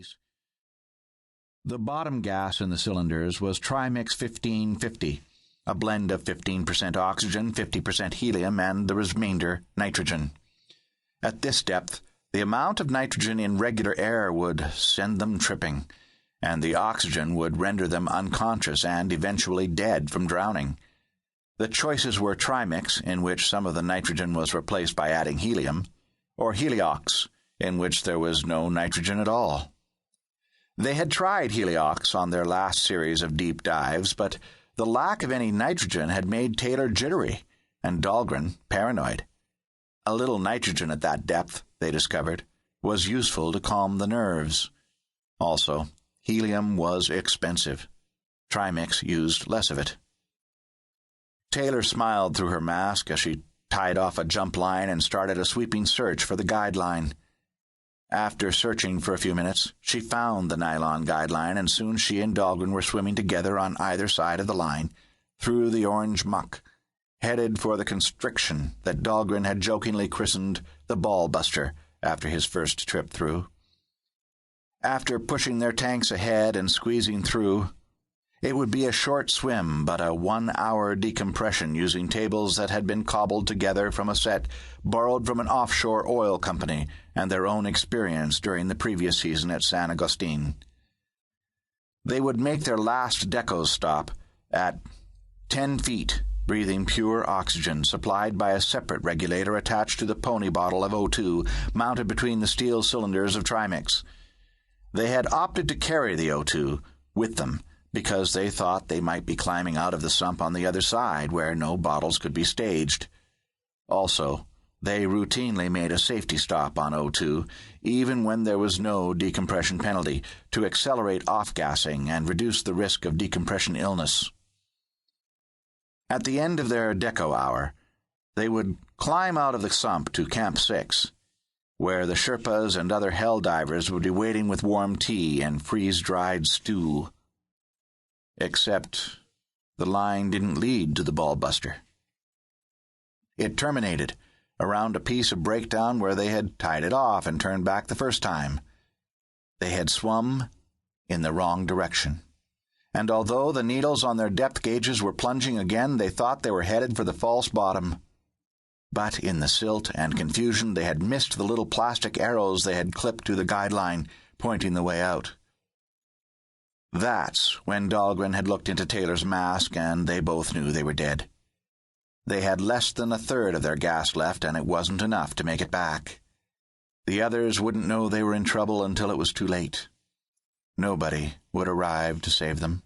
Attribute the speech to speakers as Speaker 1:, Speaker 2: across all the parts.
Speaker 1: piece. The bottom gas in the cylinders was Trimix 1550, a blend of 15% oxygen, 50% helium, and the remainder nitrogen. At this depth, the amount of nitrogen in regular air would send them tripping, and the oxygen would render them unconscious and eventually dead from drowning. The choices were Trimix, in which some of the nitrogen was replaced by adding helium, or Heliox, in which there was no nitrogen at all. They had tried Heliox on their last series of deep dives, but the lack of any nitrogen had made Taylor jittery, and Dahlgren paranoid. A little nitrogen at that depth, they discovered, was useful to calm the nerves. Also, helium was expensive. Trimix used less of it. Taylor smiled through her mask as she tied off a jump line and started a sweeping search for the guideline. After searching for a few minutes, she found the nylon guideline, and soon she and Dahlgren were swimming together on either side of the line, through the orange muck, headed for the constriction that Dahlgren had jokingly christened the Ball Buster after his first trip through. After pushing their tanks ahead and squeezing through, it would be a short swim, but a 1-hour decompression using tables that had been cobbled together from a set borrowed from an offshore oil company and their own experience during the previous season at San Agustin. They would make their last deco stop at 10 feet, breathing pure oxygen supplied by a separate regulator attached to the pony bottle of O2 mounted between the steel cylinders of Trimix. They had opted to carry the O2 with them, because they thought they might be climbing out of the sump on the other side where no bottles could be staged. Also, they routinely made a safety stop on O2, even when there was no decompression penalty, to accelerate off-gassing and reduce the risk of decompression illness. At the end of their deco hour, they would climb out of the sump to Camp 6, where the Sherpas and other hell divers would be waiting with warm tea and freeze-dried stew. Except the line didn't lead to the Ball Buster. It terminated around a piece of breakdown where they had tied it off and turned back the first time. They had swum in the wrong direction, and although the needles on their depth gauges were plunging again, they thought they were headed for the false bottom. But in the silt and confusion, they had missed the little plastic arrows they had clipped to the guideline, pointing the way out. That's when Dahlgren had looked into Taylor's mask, and they both knew they were dead. They had less than a third of their gas left, and it wasn't enough to make it back. The others wouldn't know they were in trouble until it was too late. Nobody would arrive to save them.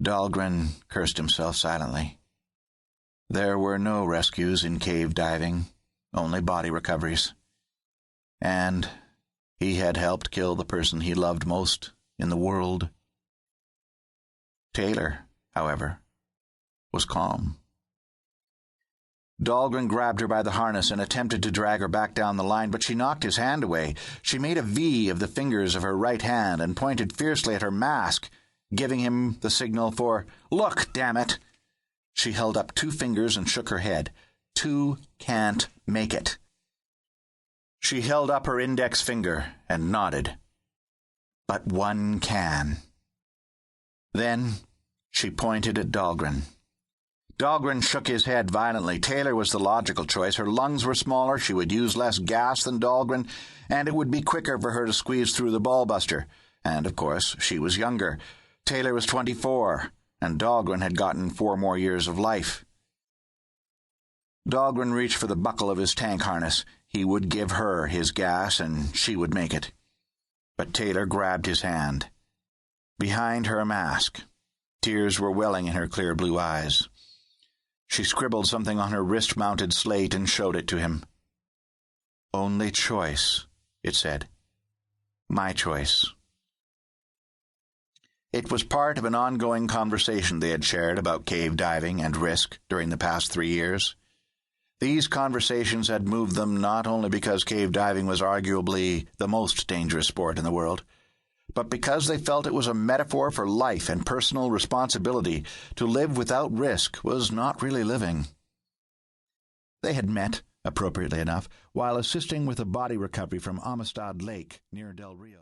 Speaker 1: Dahlgren cursed himself silently. There were no rescues in cave diving, only body recoveries. And he had helped kill the person he loved most in the world. Taylor, however, was calm. Dahlgren grabbed her by the harness and attempted to drag her back down the line, but she knocked his hand away. She made a V of the fingers of her right hand and pointed fiercely at her mask, giving him the signal for, "Look, damn it!" She held up 2 fingers and shook her head. 2 can't make it. She held up her index finger and nodded. But 1 can. Then she pointed at Dahlgren. Dahlgren shook his head violently. Taylor was the logical choice. Her lungs were smaller, she would use less gas than Dahlgren, and it would be quicker for her to squeeze through the Ball Buster. And, of course, she was younger. Taylor was 24, and Dahlgren had gotten 4 more years of life. Dahlgren reached for the buckle of his tank harness. He would give her his gas, and she would make it. But Taylor grabbed his hand. Behind her mask, tears were welling in her clear blue eyes. She scribbled something on her wrist-mounted slate and showed it to him. "Only choice," it said. "My choice." It was part of an ongoing conversation they had shared about cave diving and risk during the past 3 years. These conversations had moved them not only because cave diving was arguably the most dangerous sport in the world, but because they felt it was a metaphor for life and personal responsibility. To live without risk was not really living. They had met, appropriately enough, while assisting with a body recovery from Amistad Lake near Del Rio.